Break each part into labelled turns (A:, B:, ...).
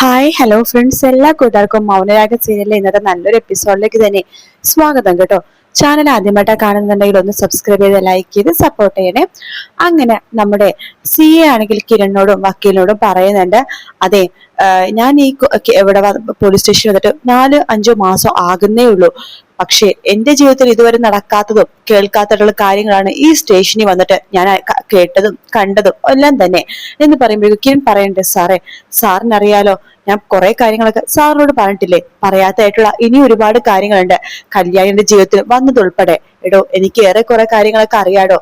A: Hi hello friends, എല്ലാ കൂട്ടുകാർക്കും മൗനരാഗ സീരിയലിലെ ഇന്നത്തെ നല്ലൊരു എപ്പിസോഡിലേക്ക് തന്നെ സ്വാഗതം കേട്ടോ. ചാനൽ ആദ്യമായിട്ടാണ് കാണുന്നുണ്ടെങ്കിൽ ഒന്ന് സബ്സ്ക്രൈബ് ചെയ്ത് ലൈക്ക് ചെയ്ത് സപ്പോർട്ട് ചെയ്യണേ. അങ്ങനെ നമ്മുടെ സി എ ആണെങ്കിൽ കിരണിനോടും വക്കീലിനോടും പറയുന്നുണ്ട്, അതെ ഞാൻ ഇവിടെ പോലീസ് സ്റ്റേഷനിൽ വന്നിട്ട് 4-5 മാസം ആകുന്നേ ഉള്ളൂ. പക്ഷെ എന്റെ ജീവിതത്തിൽ ഇതുവരെ നടക്കാത്തതും കേൾക്കാത്തതുള്ള കാര്യങ്ങളാണ് ഈ സ്റ്റേഷനിൽ വന്നിട്ട് ഞാൻ കേട്ടതും കണ്ടതും എല്ലാം തന്നെ എന്ന് പറയുമ്പോഴേക്കും കിരൺ പറയണ്ടേ, സാറിനറിയാലോ, ഞാൻ കുറെ കാര്യങ്ങളൊക്കെ സാറിനോട് പറഞ്ഞിട്ടില്ലേ, പറയാത്തായിട്ടുള്ള ഇനി ഒരുപാട് കാര്യങ്ങളുണ്ട് കല്യാണിന്റെ ജീവിതത്തിൽ വന്നതുൾപ്പെടെ. എടോ, എനിക്ക് ഏറെ കുറെ കാര്യങ്ങളൊക്കെ അറിയാടോ.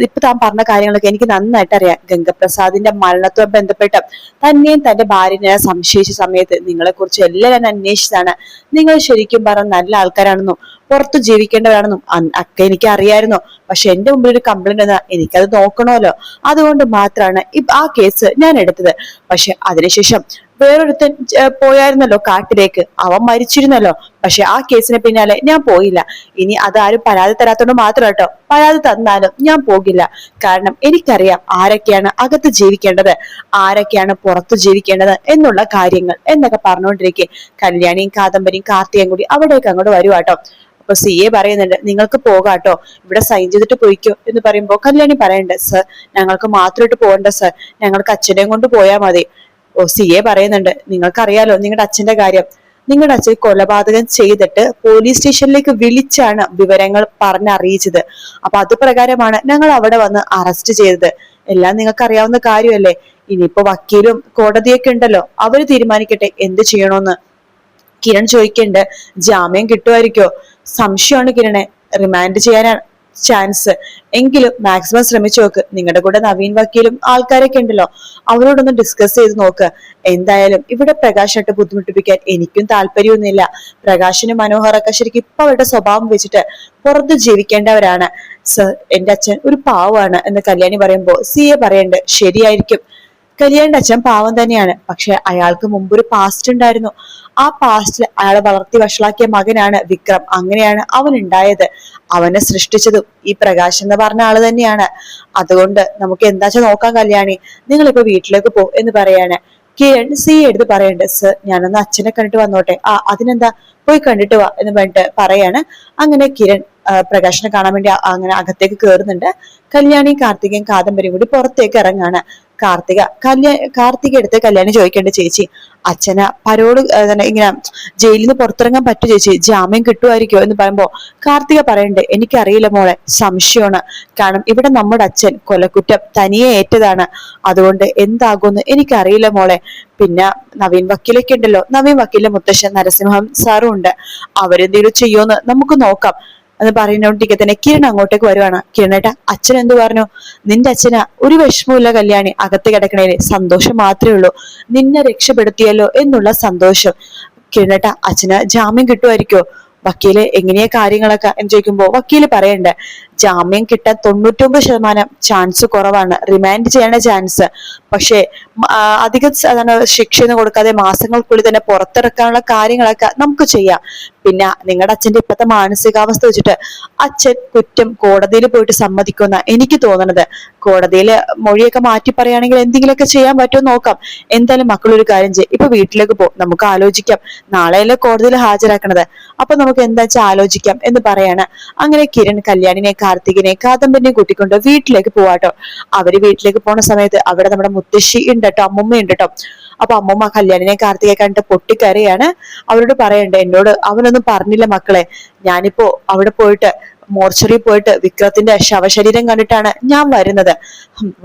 A: ഇപ്പൊ താൻ പറഞ്ഞ കാര്യങ്ങളൊക്കെ എനിക്ക് നന്നായിട്ട് അറിയാം. ഗംഗപ്രസാദിന്റെ മരണത്തോട് ബന്ധപ്പെട്ട് തന്നെയും തന്റെ ഭാര്യനെ സംശയിച്ച സമയത്ത് നിങ്ങളെ കുറിച്ച് എല്ലാം ഞാൻ അന്വേഷിച്ചതാണ്. നിങ്ങൾ ശരിക്കും പറഞ്ഞ നല്ല ആൾക്കാരാണെന്നും പുറത്തു ജീവിക്കേണ്ടവരാണെന്നും ഒക്കെ എനിക്ക് അറിയായിരുന്നു. പക്ഷെ എന്റെ മുമ്പിൽ ഒരു കംപ്ലൈന്റ് വന്നാൽ എനിക്കത് നോക്കണമല്ലോ. അതുകൊണ്ട് മാത്രമാണ് ആ കേസ് ഞാൻ എടുത്തത്. പക്ഷെ അതിനുശേഷം വേറൊരുത്തൻ പോയായിരുന്നല്ലോ കാട്ടിലേക്ക്, അവൻ മരിച്ചിരുന്നല്ലോ. പക്ഷെ ആ കേസിന് പിന്നാലെ ഞാൻ പോയില്ല. ഇനി അതാരും പരാതി തരാത്തോണ്ട് മാത്രം കേട്ടോ, പരാതി തന്നാലും ഞാൻ പോകില്ല. കാരണം എനിക്കറിയാം ആരൊക്കെയാണ് അകത്ത് ജീവിക്കേണ്ടത്, ആരൊക്കെയാണ് പുറത്തു ജീവിക്കേണ്ടത് എന്നുള്ള കാര്യങ്ങൾ എന്നൊക്കെ പറഞ്ഞുകൊണ്ടിരിക്കെ കല്യാണിയും കാദംബരിയും കാർത്തികയും കൂടി അവിടേക്ക് അങ്ങോട്ട് വരുവാട്ടോ. അപ്പൊ സി എ പറയുന്നുണ്ട്, നിങ്ങൾക്ക് പോകാട്ടോ, ഇവിടെ സൈൻ ചെയ്തിട്ട് പോയിക്കോ എന്ന് പറയുമ്പോ കല്യാണി പറയണ്ട്, സർ ഞങ്ങൾക്ക് മാത്രമായിട്ട് പോകണ്ട സർ, ഞങ്ങൾക്ക് അച്ഛനെയും കൊണ്ട് പോയാൽ മതി. ഓ, സി എ പറയുന്നുണ്ട്, നിങ്ങൾക്കറിയാലോ നിങ്ങളുടെ അച്ഛന്റെ കാര്യം. നിങ്ങളുടെ അച്ഛൻ കൊലപാതകം ചെയ്തിട്ട് പോലീസ് സ്റ്റേഷനിലേക്ക് വിളിച്ചാണ് വിവരങ്ങൾ പറഞ്ഞറിയിച്ചത്. അപ്പൊ അത് പ്രകാരമാണ് ഞങ്ങൾ അവിടെ വന്ന് അറസ്റ്റ് ചെയ്തത്. എല്ലാം നിങ്ങൾക്ക് അറിയാവുന്ന കാര്യമല്ലേ. ഇനിയിപ്പോ വക്കീലും കോടതിയൊക്കെ ഉണ്ടല്ലോ, അവര് തീരുമാനിക്കട്ടെ എന്ത് ചെയ്യണോന്ന്. കിരൺ ചോദിക്കണ്ട്, ജാമ്യം കിട്ടുമായിരിക്കോ? സംശയമാണ് കിരണെ, റിമാൻഡ് ചെയ്യാനാണ് ചാൻസ്. എങ്കിലും മാക്സിമം ശ്രമിച്ചു നോക്ക്. നിങ്ങളുടെ കൂടെ നവീൻ വക്കീലും ആൾക്കാരൊക്കെ ഉണ്ടല്ലോ, അവരോടൊന്ന് ഡിസ്കസ് ചെയ്ത് നോക്ക്. എന്തായാലും ഇവിടെ പ്രകാശായിട്ട് ബുദ്ധിമുട്ടിപ്പിക്കാൻ എനിക്കും താല്പര്യമൊന്നുമില്ല. പ്രകാശിനും മനോഹറൊക്കെ ശരിക്കും ഇപ്പൊ അവരുടെ സ്വഭാവം വെച്ചിട്ട് പുറത്ത് ജീവിക്കേണ്ടവരാണ്. സർ, എന്റെ അച്ഛൻ ഒരു പാവമാണ് എന്ന് കല്യാണി പറയുമ്പോ സി എ പറയണ്ട്, ശരിയായിരിക്കും, കല്യാണിന്റെ അച്ഛൻ പാവം തന്നെയാണ്. പക്ഷെ അയാൾക്ക് മുമ്പൊരു പാസ്റ്റ് ഉണ്ടായിരുന്നു. ആ പാസ്റ്റിൽ അയാളെ വളർത്തി വഷളാക്കിയ മകനാണ് വിക്രം. അങ്ങനെയാണ് അവൻ ഉണ്ടായത്. അവനെ സൃഷ്ടിച്ചതും ഈ പ്രകാശ് എന്ന് പറഞ്ഞ ആള് തന്നെയാണ്. അതുകൊണ്ട് നമുക്ക് എന്താച്ചാ നോക്കാം കല്യാണി, നിങ്ങളിപ്പോ വീട്ടിലേക്ക് പോ എന്ന് പറയാണ്. കിരൺ സി എടുത്ത് പറയണ്ട്, സർ ഞാനൊന്ന് അച്ഛനെ കണ്ടിട്ട് വന്നോട്ടെ. അതിനെന്താ, പോയി കണ്ടിട്ട് വാ എന്ന് പറഞ്ഞിട്ട് പറയാണ്. അങ്ങനെ കിരൺ പ്രകാശിനെ കാണാൻ വേണ്ടി അങ്ങനെ അകത്തേക്ക് കയറുന്നുണ്ട്. കല്യാണി കാർത്തികയും കാദംബരിയും കൂടി പുറത്തേക്ക് ഇറങ്ങാണ്. കാർത്തിക എടുത്ത് കല്യാണി ചോദിക്കേണ്ട, ചേച്ചി അച്ഛന പരോള് ഇങ്ങനെ ജയിലിൽ നിന്ന് പുറത്തിറങ്ങാൻ പറ്റൂ ചേച്ചി, ജാമ്യം കിട്ടുമായിരിക്കോ എന്ന് പറയുമ്പോ കാർത്തിക പറയണ്ടേ, എനിക്കറിയില്ല മോളെ, സംശയമാണ്. കാരണം ഇവിടെ നമ്മുടെ അച്ഛൻ കൊലക്കുറ്റം തനിയെ ഏറ്റതാണ്. അതുകൊണ്ട് എന്താകുമെന്ന് എനിക്കറിയില്ല മോളെ. പിന്നെ നവീൻ വക്കീലൊക്കെ ഉണ്ടല്ലോ, നവീൻ വക്കീലിന്റെ മുത്തശ്ശൻ നരസിംഹം സാറും ഉണ്ട്, അവരെന്തെങ്കിലും ചെയ്യുമെന്ന് നമുക്ക് നോക്കാം എന്ന് പറയുന്നോണ്ടിരിക്കെ തന്നെ കിരൺ അങ്ങോട്ടേക്ക് വരുവാണ്. കിരണേട്ടാ, അച്ഛൻ എന്ത് പറഞ്ഞു? നിന്റെ അച്ഛന ഒരു വിഷമമില്ല കല്യാണി, അകത്ത് കിടക്കണേല് സന്തോഷം മാത്രമേ ഉള്ളൂ. നിന്നെ രക്ഷപ്പെടുത്തിയല്ലോ എന്നുള്ള സന്തോഷം. കിരണേട്ടാ, അച്ഛന് ജാമ്യം കിട്ടുമായിരിക്കോ? വക്കീല് എങ്ങനെയാ കാര്യങ്ങളൊക്കെ എന്ന് ചോദിക്കുമ്പോ വക്കീല് പറയണ്ട്, ജാമ്യം കിട്ടാൻ 99% ചാൻസ് കുറവാണ്, റിമാൻഡ് ചെയ്യേണ്ട ചാൻസ്. പക്ഷേ അധികം ശിക്ഷയൊന്നും കൊടുക്കാതെ മാസങ്ങൾക്കുള്ളിൽ തന്നെ പുറത്തിറക്കാനുള്ള കാര്യങ്ങളൊക്കെ നമുക്ക് ചെയ്യാം. പിന്നെ നിങ്ങളുടെ അച്ഛന്റെ ഇപ്പോഴത്തെ മാനസികാവസ്ഥ വെച്ചിട്ട് അച്ഛൻ കുറ്റം കോടതിയിൽ പോയിട്ട് സമ്മതിക്കുന്ന എനിക്ക് തോന്നണത്. കോടതിയിൽ മൊഴിയൊക്കെ മാറ്റി പറയുകയാണെങ്കിൽ എന്തെങ്കിലുമൊക്കെ ചെയ്യാൻ പറ്റുമോ നോക്കാം. എന്തായാലും മക്കളൊരു കാര്യം ചെയ്യും, ഇപ്പൊ വീട്ടിലേക്ക് പോ, നമുക്ക് ആലോചിക്കാം. നാളെയല്ലേ കോടതിയിൽ ഹാജരാക്കണത്, അപ്പൊ നമുക്ക് എന്താ വെച്ചാൽ ആലോചിക്കാം എന്ന് പറയാണ്. അങ്ങനെ കിരൺ കല്യാണിനെ കാർത്തികിനെ കാദംബരിനെ കൂട്ടിക്കൊണ്ട് വീട്ടിലേക്ക് പോവാട്ടോ. അവര് വീട്ടിലേക്ക് പോണ സമയത്ത് അവിടെ നമ്മുടെ മുത്തശ്ശി ഉണ്ട് കേട്ടോ, അമ്മൂമ്മ ഉണ്ട് കേട്ടോ. അപ്പൊ അമ്മൂമ്മ കല്യാണിനെ കാർത്തികയെ കണ്ടിട്ട് പൊട്ടിക്കരയാണ്. അവരോട് പറയണ്ടേ, എന്നോട് അവനൊന്നും പറഞ്ഞില്ല മക്കളെ, ഞാനിപ്പോ അവിടെ പോയിട്ട് മോർച്ചറി പോയിട്ട് വിക്രത്തിന്റെ ശവശരീരം കണ്ടിട്ടാണ് ഞാൻ വരുന്നത്.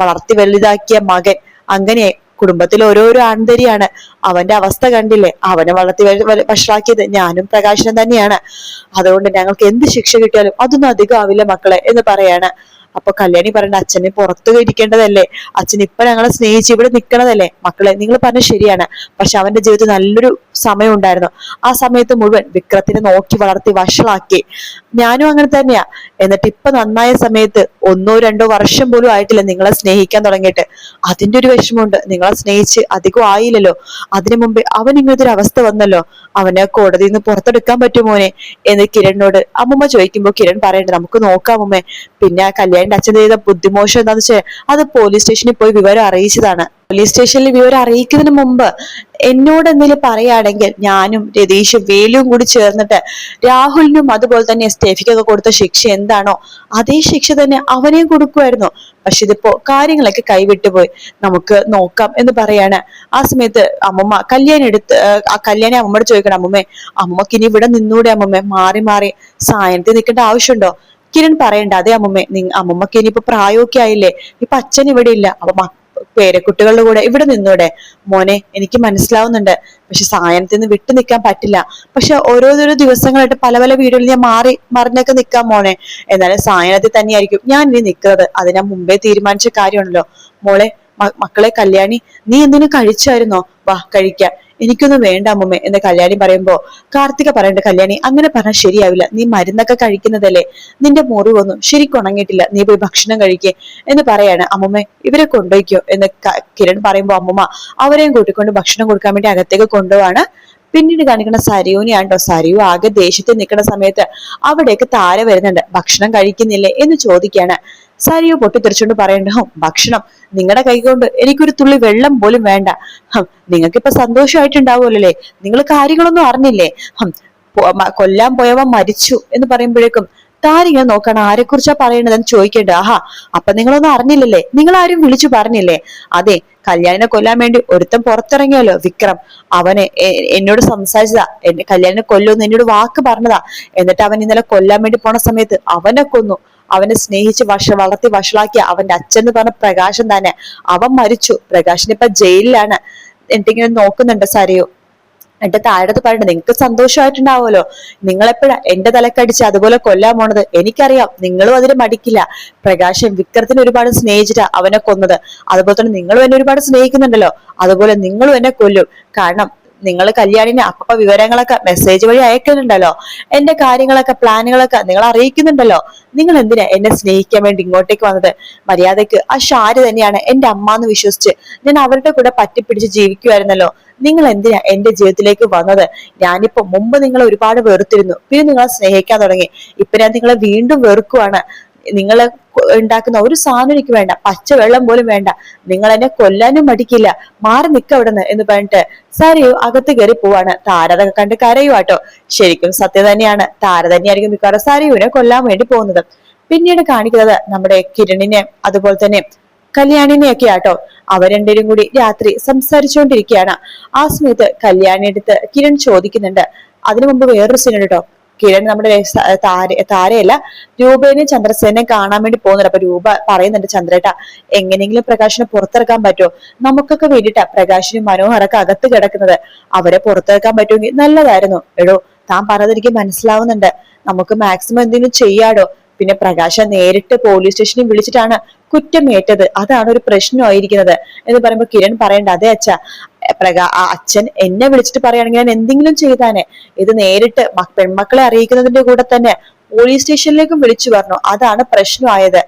A: വളർത്തി വലുതാക്കിയ മകൻ അങ്ങനെ കുടുംബത്തിൽ ഓരോരോ ആൺതരിയാണ്. അവന്റെ അവസ്ഥ കണ്ടില്ലേ, അവനെ വളർത്തി വഷളാക്കിയത് ഞാനും പ്രകാശനും തന്നെയാണ്. അതുകൊണ്ട് ഞങ്ങൾക്ക് എന്ത് ശിക്ഷ കിട്ടിയാലും അതൊന്നും അധികം ആവില്ല മക്കളെ എന്ന് പറയാണ്. അപ്പൊ കല്യാണി പറയണ്ട, അച്ഛനെ പുറത്തു ഇരിക്കേണ്ടതല്ലേ, അച്ഛൻ ഇപ്പൊ ഞങ്ങളെ സ്നേഹിച്ച് ഇവിടെ നിൽക്കണതല്ലേ. മക്കളെ, നിങ്ങൾ പറഞ്ഞ ശരിയാണ്, പക്ഷെ അവന്റെ ജീവിതത്തിൽ നല്ലൊരു സമയം ഉണ്ടായിരുന്നു. ആ സമയത്ത് മുഴുവൻ വിക്രത്തിനെ നോക്കി വളർത്തി വഷളാക്കി. ഞാനും അങ്ങനെ തന്നെയാ. എന്നിട്ട് ഇപ്പൊ നന്നായ സമയത്ത് 1-2 വർഷം പോലും ആയിട്ടില്ല നിങ്ങളെ സ്നേഹിക്കാൻ തുടങ്ങിയിട്ട്. അതിന്റെ ഒരു വിഷമമുണ്ട്, നിങ്ങളെ സ്നേഹിച്ച് അധികം ആയില്ലല്ലോ. അതിനു മുമ്പേ അവൻ ഇങ്ങനത്തെ ഒരു അവസ്ഥ വന്നല്ലോ, അവനെ കോടതിയിൽ നിന്ന് പുറത്തെടുക്കാൻ പറ്റുമോനെ എന്ന് കിരണിനോട് അമ്മമ്മ ചോദിക്കുമ്പോ കിരൺ പറയണ്ട, നമുക്ക് നോക്കാം അമ്മേ. പിന്നെ കല്യാണിന്റെ അച്ഛൻ ചെയ്ത ബുദ്ധിമോശം എന്താന്ന് വെച്ചാൽ അത് പോലീസ് സ്റ്റേഷനിൽ പോയി വിവരം അറിയിച്ചതാണ്. പോലീസ് സ്റ്റേഷനിൽ വിവരം അറിയിക്കുന്നതിന് മുമ്പ് എന്നോട് എന്തെങ്കിലും പറയുകയാണെങ്കിൽ ഞാനും രതീഷും വേലുവും കൂടി ചേർന്നിട്ട് രാഹുലിനും അതുപോലെ തന്നെ സ്റ്റെഫിക്കൊക്കെ കൊടുത്ത ശിക്ഷ എന്താണോ അതേ ശിക്ഷ തന്നെ അവനെയും കൊടുക്കുമായിരുന്നു. പക്ഷെ ഇതിപ്പോ കാര്യങ്ങളൊക്കെ കൈവിട്ടുപോയി, നമുക്ക് നോക്കാം എന്ന് പറയാണ്. ആ സമയത്ത് അമ്മമ്മ കല്യാണി അമ്മമ്മയോട് ചോദിക്കണം, അമ്മമ്മേ അമ്മമ്മക്ക് ഇനി ഇവിടെ നിന്നൂടെ അമ്മമ്മേ, മാറി മാറി സായനത്തിൽ നിൽക്കേണ്ട ആവശ്യമുണ്ടോ? കിരൺ പറയണ്ട, അതെ അമ്മമ്മേ, അമ്മമ്മക്ക് ഇനിയിപ്പോ പ്രായമൊക്കെ ആയില്ലേ, ഇപ്പൊ അച്ഛൻ ഇവിടെ ഇല്ല, അപ്പൊ പേരക്കുട്ടികളുടെ കൂടെ ഇവിടെ നിന്നൂടെ? മോനെ എനിക്ക് മനസ്സിലാവുന്നുണ്ട്, പക്ഷെ സായനത്തിൽ നിന്ന് വിട്ടു നിൽക്കാൻ പറ്റില്ല. പക്ഷെ ഓരോരോ ദിവസങ്ങളായിട്ട് പല പല വീടുകളിൽ ഞാൻ മാറി മറിഞ്ഞൊക്കെ നിൽക്കാം മോനെ, എന്നാലും സായനത്തിൽ തന്നെയായിരിക്കും ഞാൻ ഇനി നിൽക്കുന്നത്. അത് ഞാൻ മുമ്പേ തീരുമാനിച്ച കാര്യമാണല്ലോ. മോളെ മക്കളെ കല്യാണി, നീ എന്തിനു കഴിച്ചായിരുന്നോ? വാ കഴിക്കാം. എനിക്കൊന്നും വേണ്ട അമ്മമ്മേ എന്ന് കല്യാണി പറയുമ്പോ കാർത്തിക പറയണ്ട, കല്യാണി അങ്ങനെ പറഞ്ഞാൽ ശരിയാവില്ല, നീ മരുന്നൊക്കെ കഴിക്കുന്നതല്ലേ, നിന്റെ മുറിവൊന്നും ശരിക്കും ഉണങ്ങിയിട്ടില്ല, നീ പോയി ഭക്ഷണം കഴിക്കേ എന്ന് പറയാണ്. അമ്മമ്മേ ഇവരെ കൊണ്ടുപോയിക്കോ എന്ന് കിരൺ പറയുമ്പോ അമ്മമ്മ അവരെയും കൂട്ടിക്കൊണ്ട് ഭക്ഷണം കൊടുക്കാൻ വേണ്ടി അകത്തേക്ക് കൊണ്ടുപോവാണ്. പിന്നീട് കാണിക്കുന്ന സരിയുനെയാണ് കേട്ടോ. സരിയു ആകെ ദേഷ്യത്തിൽ നിൽക്കുന്ന സമയത്ത് അവിടേക്ക് താര വരുന്നുണ്ട്. ഭക്ഷണം കഴിക്കുന്നില്ലേ എന്ന് ചോദിക്കാണ്. സരിയു പൊട്ടിത്തെറിച്ചുകൊണ്ട് പറയണ്ട, ഭക്ഷണം നിങ്ങളുടെ കൈ കൊണ്ട് എനിക്കൊരു തുള്ളി വെള്ളം പോലും വേണ്ട. നിങ്ങൾക്ക് ഇപ്പൊ സന്തോഷമായിട്ടുണ്ടാവുമല്ലേ, നിങ്ങൾ കാര്യങ്ങളൊന്നും അറിഞ്ഞില്ലേ? കൊല്ലാൻ പോയവൻ മരിച്ചു എന്ന് പറയുമ്പോഴേക്കും താരിങ്ങനെ നോക്കണം, ആരെക്കുറിച്ചാ പറയണതെന്ന് ചോദിക്കേണ്ട. ആഹാ, അപ്പൊ നിങ്ങളൊന്നും അറിഞ്ഞില്ലല്ലേ, നിങ്ങൾ ആരും വിളിച്ചു പറഞ്ഞില്ലേ? അതെ, കല്യാണിനെ കൊല്ലാൻ വേണ്ടി ഒരുത്തൻ പുറത്തിറങ്ങിയല്ലോ, വിക്രം. അവനെ എന്നോട് സംസാരിച്ചതാ, കല്യാണിനെ കൊല്ലുമെന്ന് എന്നോട് വാക്ക് പറഞ്ഞതാ. എന്നിട്ട് അവൻ ഇന്നലെ കൊല്ലാൻ വേണ്ടി പോണ സമയത്ത് അവനെ കൊന്നു. അവനെ സ്നേഹിച്ച് വളർത്തി വഷളാക്കിയ അവന്റെ അച്ഛൻ എന്ന് പറഞ്ഞ പ്രകാശൻ തന്നെ, അവൻ മരിച്ചു. പ്രകാശൻ ഇപ്പൊ ജയിലിലാണ്. എന്നിട്ടിങ്ങനെ നോക്കുന്നുണ്ട് സരയു. എന്റെ താഴത്ത് പറയണ്ട, നിങ്ങൾക്ക് സന്തോഷമായിട്ടുണ്ടാവുമല്ലോ, നിങ്ങളെപ്പോഴാ എന്റെ തലക്കടിച്ച് അതുപോലെ കൊല്ലാൻ പോണത്? എനിക്കറിയാം, നിങ്ങളും അതിന് മടിക്കില്ല. പ്രകാശൻ വിക്രത്തിന് ഒരുപാട് സ്നേഹിച്ചിട്ടാ അവനെ കൊന്നത്. അതുപോലെ തന്നെ നിങ്ങളും എന്നെ ഒരുപാട് സ്നേഹിക്കുന്നുണ്ടല്ലോ, അതുപോലെ നിങ്ങളും എന്നെ കൊല്ലും. കാരണം നിങ്ങൾ കല്യാണിന് അപ്പ വിവരങ്ങളൊക്കെ മെസ്സേജ് വഴി അയക്കുന്നുണ്ടല്ലോ, എന്റെ കാര്യങ്ങളൊക്കെ പ്ലാനുകളൊക്കെ നിങ്ങൾ അറിയിക്കുന്നുണ്ടല്ലോ. നിങ്ങൾ എന്തിനാ എന്നെ സ്നേഹിക്കാൻ വേണ്ടി ഇങ്ങോട്ടേക്ക് വന്നത്? മര്യാദയ്ക്ക് ആ ഷാരി തന്നെയാണ് എന്റെ അമ്മ എന്ന് വിശ്വസിച്ച് ഞാൻ അവരുടെ കൂടെ പറ്റിപ്പിടിച്ച് ജീവിക്കുമായിരുന്നല്ലോ. നിങ്ങൾ എന്തിനാ എന്റെ ജീവിതത്തിലേക്ക് വന്നത്? ഞാനിപ്പോ മുമ്പ് നിങ്ങളെ ഒരുപാട് വെറുത്തിരുന്നു, പിന്നെ നിങ്ങളെ സ്നേഹിക്കാൻ തുടങ്ങി, ഇപ്പൊ ഞാൻ നിങ്ങളെ വീണ്ടും വെറുക്കുവാണ്. നിങ്ങളെ ഉണ്ടാക്കുന്ന ഒരു സാധനം എനിക്ക് വേണ്ട, പച്ചവെള്ളം പോലും വേണ്ട. നിങ്ങൾ എന്നെ കൊല്ലാനും മടിക്കില്ല, മാറി നിക്ക അവിടുന്ന് എന്ന് പറഞ്ഞിട്ട് സരിയു അകത്ത് കയറി പോവാണ്. താരതൊക്കെ കണ്ട് കരയുവാട്ടോ. ശരിക്കും സത്യം തന്നെയാണ്, താര തന്നെയായിരിക്കും മിക്കവാറും സരിയുവിനെ കൊല്ലാൻ വേണ്ടി പോകുന്നത്. പിന്നീട് കാണിക്കുന്നത് നമ്മുടെ കിരണിനെ അതുപോലെ തന്നെ കല്യാണിനെയൊക്കെ ആട്ടോ. അവർ രണ്ടുപേരും കൂടി രാത്രി സംസാരിച്ചുകൊണ്ടിരിക്കുകയാണ്. ആ സമയത്ത് കല്യാണി അടുത്ത് കിരൺ ചോദിക്കുന്നുണ്ട്. അതിനു മുമ്പ് വേറൊരു സീൻ കേട്ടോ. കിരൺ നമ്മുടെ താരയല്ല, രൂപേനെയും ചന്ദ്രസേനെയും കാണാൻ വേണ്ടി പോകുന്നുണ്ട്. അപ്പൊ രൂപ പറയുന്നുണ്ട്, ചന്ദ്രേട്ട എങ്ങനെയെങ്കിലും പ്രകാശിനെ പുറത്തിറക്കാൻ പറ്റുമോ? നമുക്കൊക്കെ വേണ്ടിയിട്ടാ പ്രകാശിനും മനോഹരൊക്കെ അകത്ത് കിടക്കുന്നത്, അവരെ പുറത്തിറക്കാൻ പറ്റുമെങ്കിൽ നല്ലതായിരുന്നു. എടോ, താൻ പറഞ്ഞത് എനിക്ക് മനസ്സിലാവുന്നുണ്ട്, നമുക്ക് മാക്സിമം എന്തെങ്കിലും ചെയ്യാടോ. പിന്നെ പ്രകാശ നേരിട്ട് പോലീസ് സ്റ്റേഷനിൽ വിളിച്ചിട്ടാണ് കുറ്റമേറ്റത്, അതാണ് ഒരു പ്രശ്നമായിരിക്കുന്നത് എന്ന് പറയുമ്പോ കിരൺ പറയണ്ട, അതെ അച്ഛ, അച്ഛൻ എന്നെ വിളിച്ചിട്ട് പറയുകയാണെങ്കിൽ ഞാൻ എന്തെങ്കിലും ചെയ്താനെ. ഇത് നേരിട്ട് പെൺമക്കളെ അറിയിക്കുന്നതിന്റെ കൂടെ തന്നെ പോലീസ് സ്റ്റേഷനിലേക്കും വിളിച്ചു പറഞ്ഞു, അതാണ് പ്രശ്നമായത്.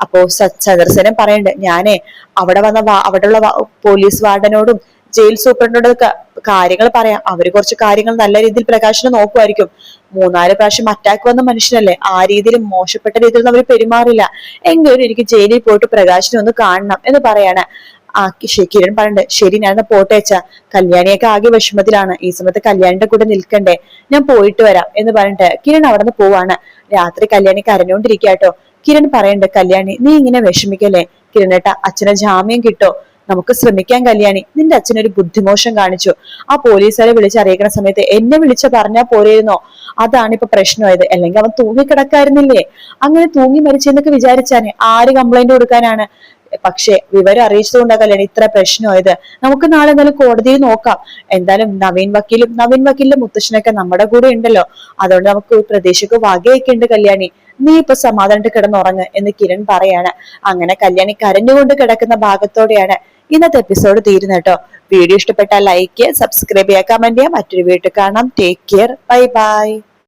A: അപ്പോ ചന്ദ്രസേനൻ പറയണ്ട്, ഞാനേ അവിടെയുള്ള പോലീസ് വാർഡനോടും ജയിൽ സൂപ്രണ്ടിനോടൊക്കെ കാര്യങ്ങൾ പറയാം. അവര് കുറച്ച് കാര്യങ്ങൾ നല്ല രീതിയിൽ പ്രകാശിനെ നോക്കുമായിരിക്കും. 3-4 പ്രാവശ്യം അറ്റാക്ക് വന്ന മനുഷ്യനല്ലേ, ആ രീതിയിൽ മോശപ്പെട്ട രീതിയിൽ അവർ പെരുമാറില്ല. എങ്കിലും എനിക്ക് ജയിലിൽ പോയിട്ട് പ്രകാശിനെ ഒന്ന് കാണണം എന്ന് പറയാണ്. കിരൺ പറയണ്ട്, ശരി ഞാൻ പോട്ടെ വെച്ചാ, കല്യാണിയൊക്കെ ആകെ വിഷമത്തിലാണ്, ഈ സമയത്ത് കല്യാണിന്റെ കൂടെ നിൽക്കണ്ടേ, ഞാൻ പോയിട്ട് വരാം എന്ന് പറഞ്ഞിട്ട് കിരൺ അവിടെ നിന്ന് പോവാണ്. രാത്രി കല്യാണി കരഞ്ഞോണ്ടിരിക്കാട്ടോ. കിരൺ പറയണ്ട്, കല്യാണി നീ ഇങ്ങനെ വിഷമിക്കല്ലേ, കിരണേട്ട അച്ഛനെ ജാമ്യം കിട്ടോ, നമുക്ക് ശ്രമിക്കാൻ കല്യാണി, നിന്റെ അച്ഛനൊരു ബുദ്ധിമോശം കാണിച്ചു, ആ പോലീസുകാരെ വിളിച്ചറിയിക്കുന്ന സമയത്ത് എന്നെ വിളിച്ച പറഞ്ഞാ പോരെയിരുന്നോ, അതാണ് ഇപ്പൊ പ്രശ്നമായത്, അല്ലെങ്കിൽ അവൻ തൂങ്ങിക്കിടക്കായിരുന്നില്ലേ, അങ്ങനെ തൂങ്ങി മരിച്ചെന്നൊക്കെ വിചാരിച്ചാനെ ആര് കംപ്ലൈന്റ് കൊടുക്കാനാണ്? പക്ഷെ വിവരം അറിയിച്ചതുകൊണ്ടാ കല്യാണി ഇത്ര പ്രശ്നമായത്. നമുക്ക് നാളെ എന്തായാലും കോടതിയിൽ നോക്കാം. എന്തായാലും നവീൻ വക്കീലിന്റെ മുത്തശ്ശനൊക്കെ നമ്മുടെ കൂടെ ഉണ്ടല്ലോ, അതുകൊണ്ട് നമുക്ക് പ്രതീക്ഷക്ക് വകയൊക്കെ ഉണ്ട് കല്യാണി, നീ ഇപ്പൊ സമാധാനമായിട്ട് കിടന്നുറങ്ങ് എന്ന് കിരൺ പറയാണ്. അങ്ങനെ കല്യാണി കരഞ്ഞുകൊണ്ട് കിടക്കുന്ന ഭാഗത്തോടെയാണ് ഇന്നത്തെ എപ്പിസോഡ് തീരുന്നത് കേട്ടോ. വീഡിയോ ഇഷ്ടപ്പെട്ടാൽ ലൈക്ക് ചെയ്യുക, സബ്സ്ക്രൈബ് ചെയ്യുക, കമന്റ് ചെയ്യുക. മറ്റൊരു വീഡിയോ കാണാം. Take care, bye bye.